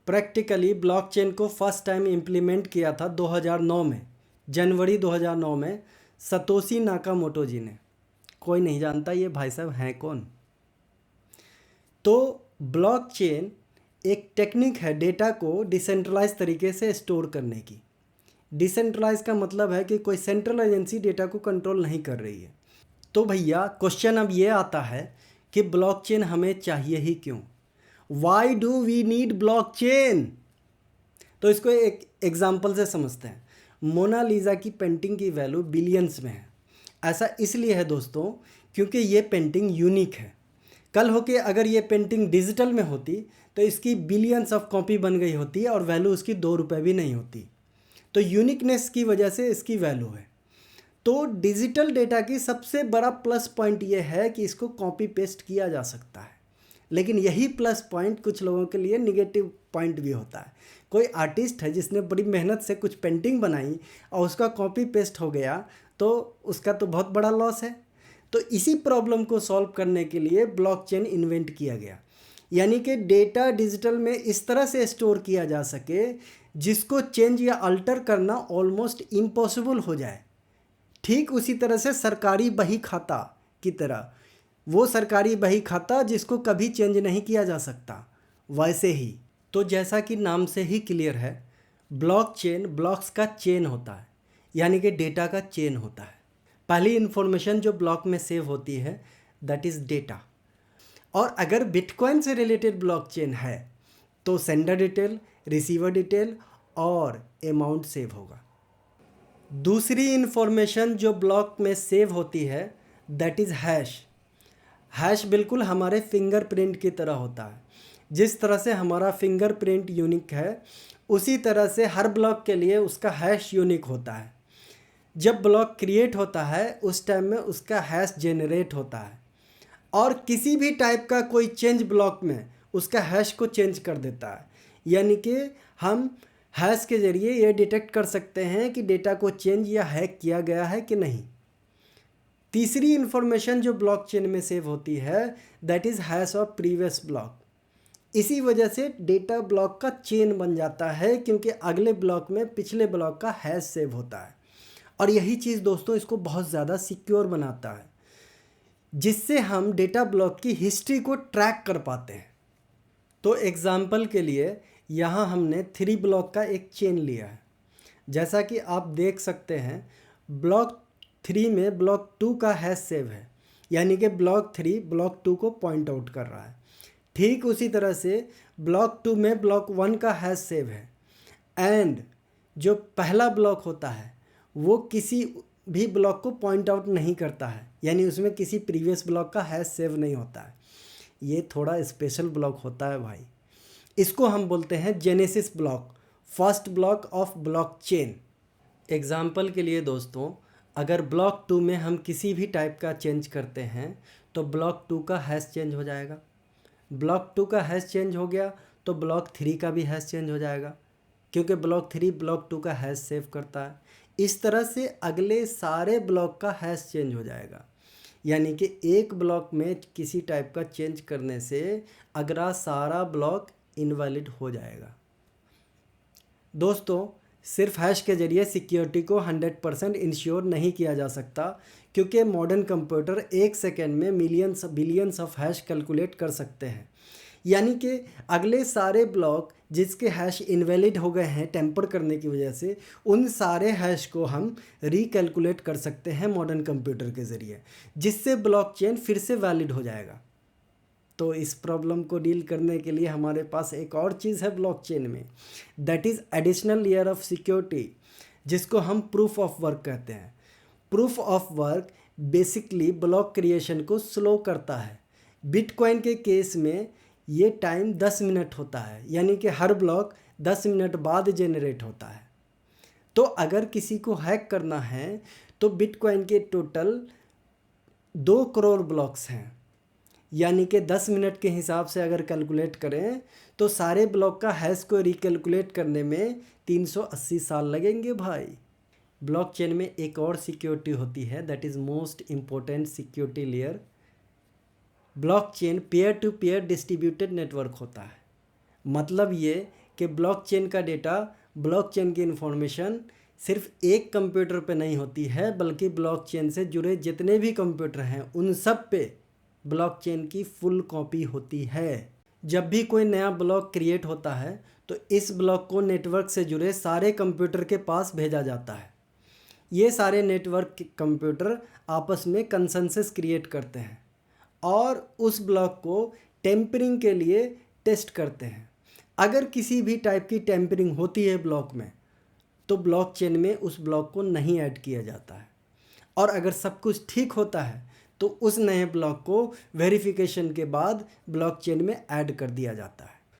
Practically blockchain को first time implement किया था 2009 में, जनवरी 2009 में सतोशी नाकामोटो जी ने। कोई नहीं जानता ये भाई साहब हैं कौन। तो ब्लॉकचेन एक टेक्निक है डेटा को डिसेंट्रलाइज तरीके से स्टोर करने की। डिसेंट्रलाइज का मतलब है कि कोई सेंट्रल एजेंसी डेटा को कंट्रोल नहीं कर रही है। तो भैया क्वेश्चन अब ये आता है कि ब्लॉकचेन हमें चाहिए ही क्यों? Why do we need blockchain? तो इसको एक एग्जांपल से समझते हैं। मोनालिसा की पेंटिंग की वैल्यू बिलियंस में है। ऐसा इसलिए है दोस्तों क्योंकि ये पेंटिंग यूनिक है। कल होके अगर ये पेंटिंग डिजिटल में होती तो इसकी बिलियंस ऑफ कॉपी बन गई होती और वैल्यू उसकी 2 रुपये भी नहीं होती। तो यूनिकनेस की वजह से इसकी वैल्यू है। तो डिजिटल डेटा की सबसे बड़ा प्लस पॉइंट ये है कि इसको कॉपी पेस्ट किया जा सकता है। लेकिन यही प्लस पॉइंट कुछ लोगों के लिए निगेटिव पॉइंट भी होता है। कोई आर्टिस्ट है जिसने बड़ी मेहनत से कुछ पेंटिंग बनाई और उसका कॉपी पेस्ट हो गया तो उसका तो बहुत बड़ा लॉस है। तो इसी प्रॉब्लम को सॉल्व करने के लिए ब्लॉकचेन इन्वेंट किया गया, यानी कि डेटा डिजिटल में इस तरह से स्टोर किया जा सके जिसको चेंज या अल्टर करना ऑलमोस्ट इम्पॉसिबल हो जाए। ठीक उसी तरह से सरकारी बही खाता की तरह, वो सरकारी बही खाता जिसको कभी चेंज नहीं किया जा सकता, वैसे ही। तो जैसा कि नाम से ही क्लियर है, ब्लॉकचेन ब्लॉक्स का चेन होता है, यानी कि डेटा का चेन होता है। पहली इन्फॉर्मेशन जो ब्लॉक में सेव होती है दैट इज़ डेटा। और अगर बिटकॉइन से रिलेटेड ब्लॉकचेन है तो सेंडर डिटेल, रिसीवर डिटेल और अमाउंट सेव होगा। दूसरी इन्फॉर्मेशन जो ब्लॉक में सेव होती है दैट इज़ हैश। हैश बिल्कुल हमारे फिंगरप्रिंट की तरह होता है। जिस तरह से हमारा फिंगरप्रिंट यूनिक है उसी तरह से हर ब्लॉक के लिए उसका हैश यूनिक होता है। जब ब्लॉक क्रिएट होता है उस टाइम में उसका हैश जेनरेट होता है और किसी भी टाइप का कोई चेंज ब्लॉक में उसका हैश को चेंज कर देता है। यानी कि हम हैश के ज़रिए ये डिटेक्ट कर सकते हैं कि डेटा को चेंज या हैक किया गया है कि नहीं। तीसरी इन्फॉर्मेशन जो ब्लॉकचेन में सेव होती है that is hash of previous block. इसी वजह से डेटा ब्लॉक का चेन बन जाता है क्योंकि अगले ब्लॉक में पिछले ब्लॉक का हैश सेव होता है। और यही चीज़ दोस्तों इसको बहुत ज़्यादा सिक्योर बनाता है, जिससे हम डेटा ब्लॉक की हिस्ट्री को ट्रैक कर पाते हैं। तो एग्जाम्पल के लिए यहाँ हमने 3 ब्लॉक का एक चेन लिया है। जैसा कि आप देख सकते हैं ब्लॉक 3 में ब्लॉक 2 का हैश सेव है, यानी कि ब्लॉक 3 ब्लॉक 2 को पॉइंट आउट कर रहा है। ठीक उसी तरह से ब्लॉक 2 में ब्लॉक 1 का हैश सेव है। एंड जो पहला ब्लॉक होता है वो किसी भी ब्लॉक को पॉइंट आउट नहीं करता है, यानी उसमें किसी प्रीवियस ब्लॉक का हैश सेव नहीं होता है। ये थोड़ा स्पेशल ब्लॉक होता है भाई। इसको हम बोलते हैं genesis block, first block of blockchain. Example के लिए दोस्तों, अगर ब्लॉक 2 में हम किसी भी टाइप का चेंज करते हैं तो ब्लॉक 2 का हैश चेंज हो जाएगा। ब्लॉक 2 का हैश चेंज हो गया तो ब्लॉक 3 का भी हैश चेंज हो जाएगा, क्योंकि ब्लॉक 3 ब्लॉक 2 का हैश सेव करता है। इस तरह से अगले सारे ब्लॉक का हैश चेंज हो जाएगा। यानी कि एक ब्लॉक में किसी टाइप का चेंज करने से अगला सारा ब्लॉक इनवैलिड हो जाएगा। दोस्तों, सिर्फ हैश के ज़रिए सिक्योरिटी को 100% इंश्योर नहीं किया जा सकता, क्योंकि मॉडर्न कंप्यूटर 1 सेकेंड में millions billions of hash calculate कर सकते हैं। यानी कि अगले सारे ब्लॉक जिसके हैश इनवैलिड हो गए हैं टेम्पर करने की वजह से, उन सारे हैश को हम रिकैलकुलेट कर सकते हैं मॉडर्न कंप्यूटर के ज़रिए, जिससे ब्लॉकचेन फिर से वैलिड हो जाएगा। तो इस प्रॉब्लम को डील करने के लिए हमारे पास एक और चीज़ है ब्लॉकचेन में, that is additional layer of security, जिसको हम प्रूफ ऑफ वर्क कहते हैं। Proof of work basically block creation को स्लो करता है। बिटकॉइन के केस में ये टाइम 10 मिनट होता है, यानी कि हर ब्लॉक 10 मिनट बाद जेनरेट होता है। तो अगर किसी को हैक करना है तो बिटकॉइन के टोटल 2 करोड़ ब्लॉक्स हैं, यानी कि 10 मिनट के हिसाब से अगर कैलकुलेट करें तो सारे ब्लॉक का हैश को रिकैलकुलेट करने में 380 साल लगेंगे भाई। ब्लॉकचेन में एक और सिक्योरिटी होती है that is most important security layer. Blockchain peer to peer distributed network होता है। मतलब ये कि ब्लॉकचेन का डेटा, ब्लॉकचेन की इन्फॉर्मेशन सिर्फ एक कंप्यूटर पे नहीं होती है, बल्कि ब्लॉकचेन से जुड़े जितने भी कंप्यूटर हैं उन सब पे ब्लॉकचेन की फुल कॉपी होती है। जब भी कोई नया ब्लॉक क्रिएट होता है तो इस ब्लॉक को नेटवर्क से जुड़े सारे कंप्यूटर के पास भेजा जाता है। ये सारे नेटवर्क के कंप्यूटर आपस में कंसेंसस क्रिएट करते हैं और उस ब्लॉक को टेम्परिंग के लिए टेस्ट करते हैं। अगर किसी भी टाइप की टेम्परिंग होती है ब्लॉक में तो ब्लॉकचेन में उस ब्लॉक को नहीं ऐड किया जाता है, और अगर सब कुछ ठीक होता है तो उस नए ब्लॉक को वेरिफिकेशन के बाद ब्लॉकचेन में ऐड कर दिया जाता है।